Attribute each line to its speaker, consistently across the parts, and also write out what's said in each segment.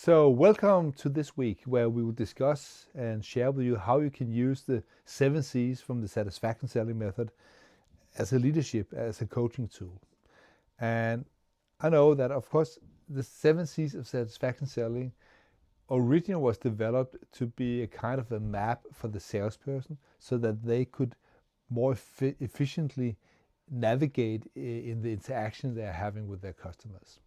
Speaker 1: So welcome to this week where we will discuss and share with you how you can use the 7 C's from the satisfaction selling method as a leadership, as a coaching tool. And I know that, of course, the 7 C's of satisfaction selling originally was developed to be a kind of a map for the salesperson so that they could more efficiently navigate in the interaction they're having with their customers.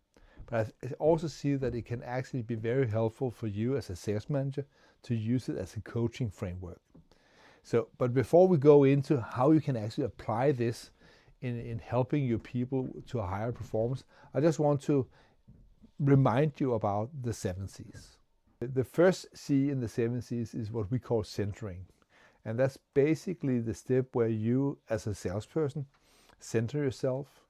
Speaker 1: But I also see that it can actually be very helpful for you as a sales manager to use it as a coaching framework. But before we go into how you can actually apply this in helping your people to a higher performance, I just want to remind you about the 7 C's. The first C in the 7 C's is what we call centering. And that's basically the step where you, as a salesperson, center yourself,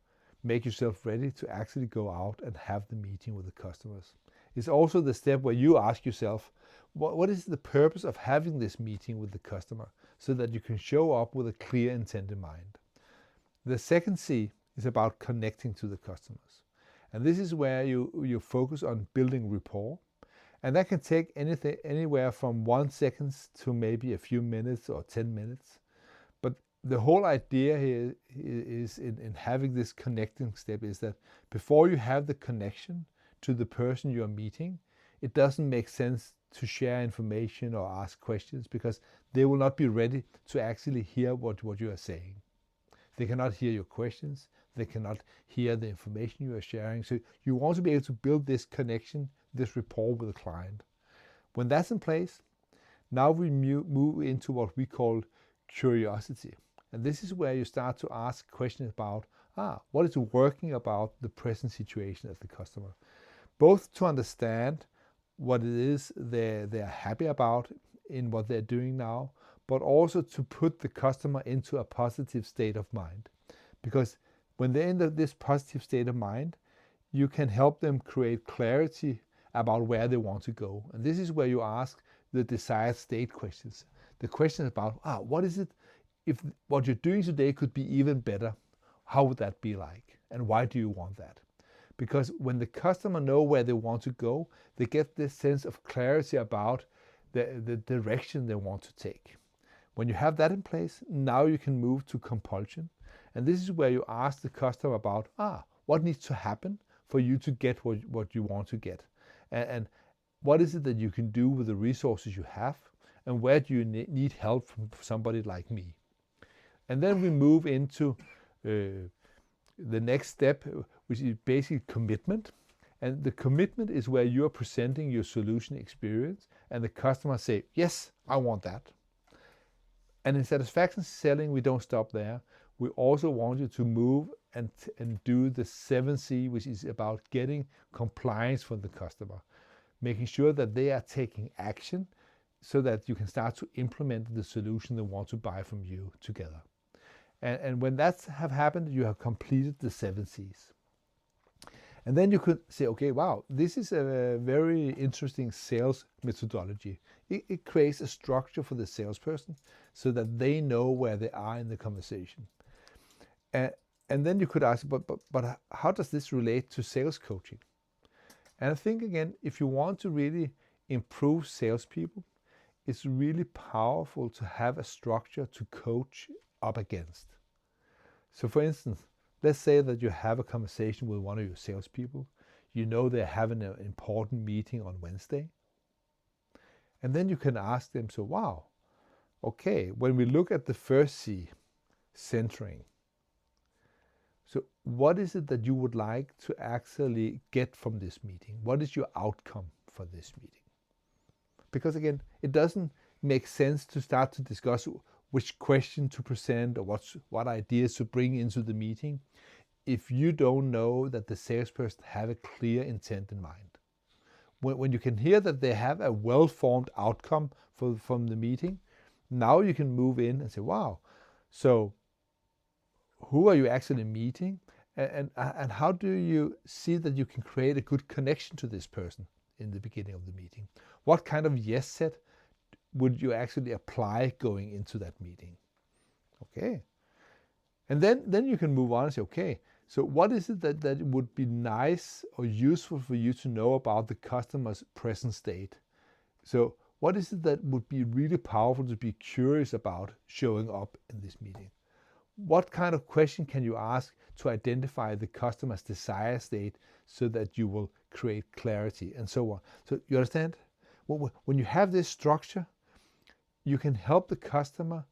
Speaker 1: make yourself ready to actually go out and have the meeting with the customers. It's also the step where you ask yourself, what is the purpose of having this meeting with the customer, so that you can show up with a clear intent in mind. The second C is about connecting to the customers. And this is where you focus on building rapport. And that can take anywhere from 1 second to maybe a few minutes or 10 minutes. But the whole idea here is in having this connecting step is that before you have the connection to the person you are meeting, it doesn't make sense to share information or ask questions, because they will not be ready to actually hear what you are saying. They cannot hear your questions. They cannot hear the information you are sharing. So you want to be able to build this connection, this rapport with the client. When that's in place, now we move into what we call curiosity. And this is where you start to ask questions about, what is working about the present situation of the customer, both to understand what it is they're happy about in what they're doing now, but also to put the customer into a positive state of mind. Because when they're in this positive state of mind, you can help them create clarity about where they want to go. And this is where you ask the desired state questions. The questions about, what is it, if what you're doing today could be even better, how would that be like? And why do you want that? Because when the customer know where they want to go, they get this sense of clarity about the direction they want to take. When you have that in place, now you can move to compulsion. And this is where you ask the customer about, what needs to happen for you to get what you want to get? And what is it that you can do with the resources you have? And where do you need help from somebody like me? And then we move into the next step, which is basically commitment. And the commitment is where you are presenting your solution experience and the customer say, yes, I want that. And in satisfaction selling, we don't stop there. We also want you to move and do the 7 C, which is about getting compliance from the customer, making sure that they are taking action so that you can start to implement the solution they want to buy from you together. And when that's have happened, you have completed the 7 C's. And then you could say, okay, wow, this is a very interesting sales methodology. It creates a structure for the salesperson so that they know where they are in the conversation. And then you could ask, but how does this relate to sales coaching? And I think, again, if you want to really improve salespeople, it's really powerful to have a structure to coach up against. So for instance, let's say that you have a conversation with one of your salespeople. You know they're having an important meeting on Wednesday. And then you can ask them, so wow, okay, when we look at the first C, centering, so what is it that you would like to actually get from this meeting? What is your outcome for this meeting? Because again, it doesn't make sense to start to discuss which question to present or what ideas to bring into the meeting if you don't know that the salesperson have a clear intent in mind. When you can hear that they have a well-formed outcome from the meeting, now you can move in and say, wow, so who are you actually meeting? And how do you see that you can create a good connection to this person in the beginning of the meeting? What kind of yes set would you actually apply going into that meeting? Okay. And then you can move on and say, okay, So what is it that would be nice or useful for you to know about the customer's present state? So what is it that would be really powerful to be curious about showing up in this meeting? What kind of question can you ask to identify the customer's desired state so that you will create clarity and so on? So you understand? When you have this structure, you can help the customer,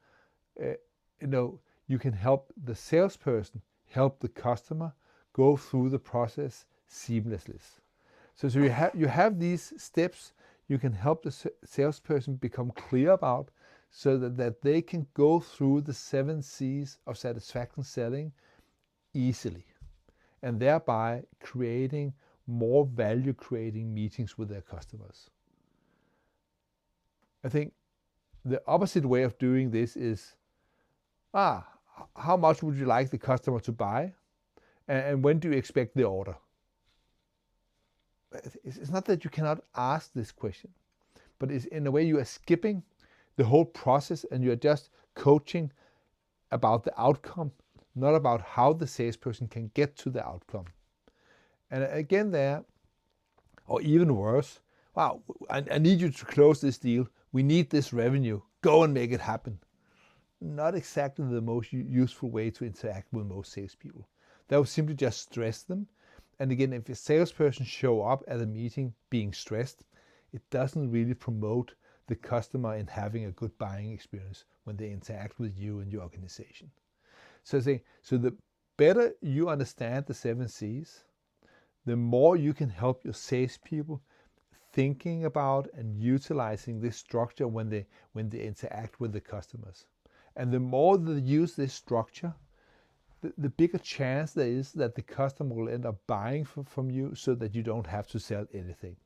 Speaker 1: you can help the salesperson help the customer go through the process seamlessly. So you have these steps you can help the salesperson become clear about so that they can go through the 7 C's of satisfaction selling easily, and thereby creating more value-creating meetings with their customers. I think the opposite way of doing this is, how much would you like the customer to buy? And when do you expect the order? It's not that you cannot ask this question, but it's in a way you are skipping the whole process and you're just coaching about the outcome, not about how the salesperson can get to the outcome. And again there, or even worse, wow, I need you to close this deal. We need this revenue. Go and make it happen. Not exactly the most useful way to interact with most salespeople. That will simply just stress them. And again, if a salesperson show up at a meeting being stressed, it doesn't really promote the customer in having a good buying experience when they interact with you and your organization. So the better you understand the 7 C's, the more you can help your salespeople thinking about and utilizing this structure when they interact with the customers. And the more they use this structure, the bigger chance there is that the customer will end up buying from you so that you don't have to sell anything.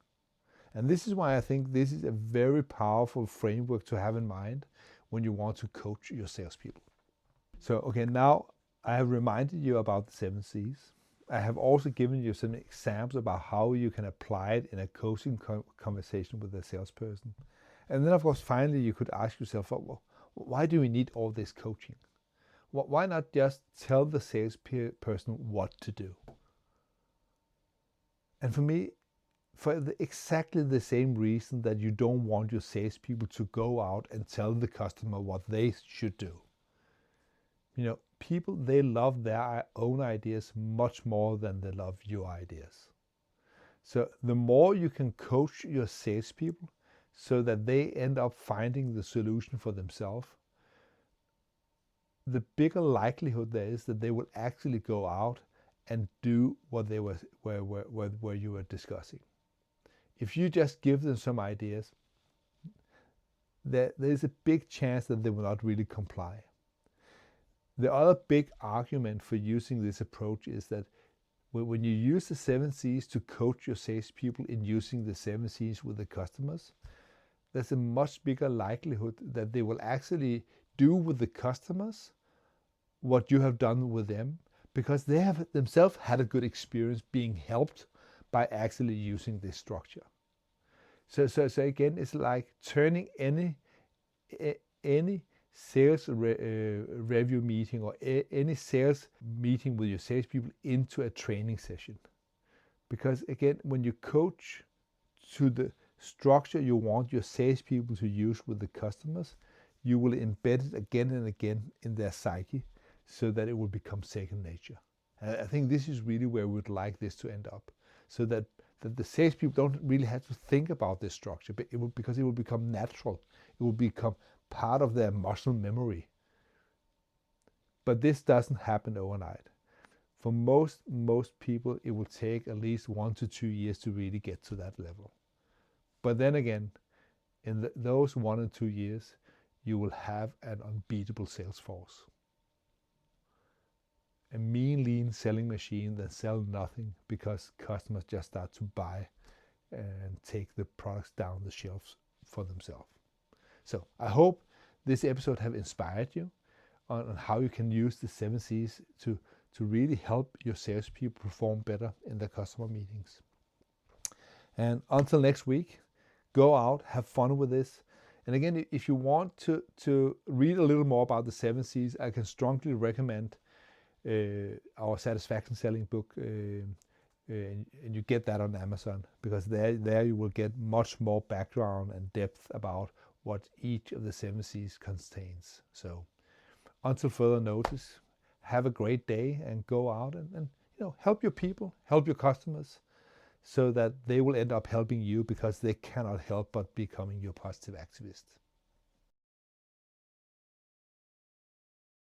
Speaker 1: And this is why I think this is a very powerful framework to have in mind when you want to coach your salespeople. So, okay, now I have reminded you about the 7 C's. I have also given you some examples about how you can apply it in a coaching conversation with a salesperson. And then, of course, finally, you could ask yourself, well, why do we need all this coaching? Why not just tell the salesperson what to do? And for me, for exactly the same reason that you don't want your salespeople to go out and tell the customer what they should do. People, they love their own ideas much more than they love your ideas. So the more you can coach your salespeople so that they end up finding the solution for themselves, the bigger likelihood there is that they will actually go out and do what they where you were discussing. If you just give them some ideas, there is a big chance that they will not really comply. The other big argument for using this approach is that when you use the 7 C's to coach your salespeople in using the 7 C's with the customers, there's a much bigger likelihood that they will actually do with the customers what you have done with them, because they have themselves had a good experience being helped by actually using this structure. So again, it's like turning any sales review meeting or any sales meeting with your salespeople into a training session. Because again, when you coach to the structure you want your salespeople to use with the customers, you will embed it again and again in their psyche so that it will become second nature. And I think this is really where we would like this to end up, so that the salespeople don't really have to think about this structure, but because it will become natural. It will become part of their muscle memory. But this doesn't happen overnight. For most people, it will take at least 1 to 2 years to really get to that level. But then again, in those 1 or 2 years, you will have an unbeatable sales force. A mean, lean selling machine that sells nothing because customers just start to buy and take the products down the shelves for themselves. So I hope this episode have inspired you on how you can use the 7 C's to really help your salespeople perform better in their customer meetings. And until next week, go out, have fun with this. And again, if you want to read a little more about the 7 C's, I can strongly recommend our satisfaction selling book, and you get that on Amazon, because there you will get much more background and depth about what each of the 7 C's contains. So until further notice, have a great day and go out and help your people, help your customers, so that they will end up helping you, because they cannot help but becoming your positive activist.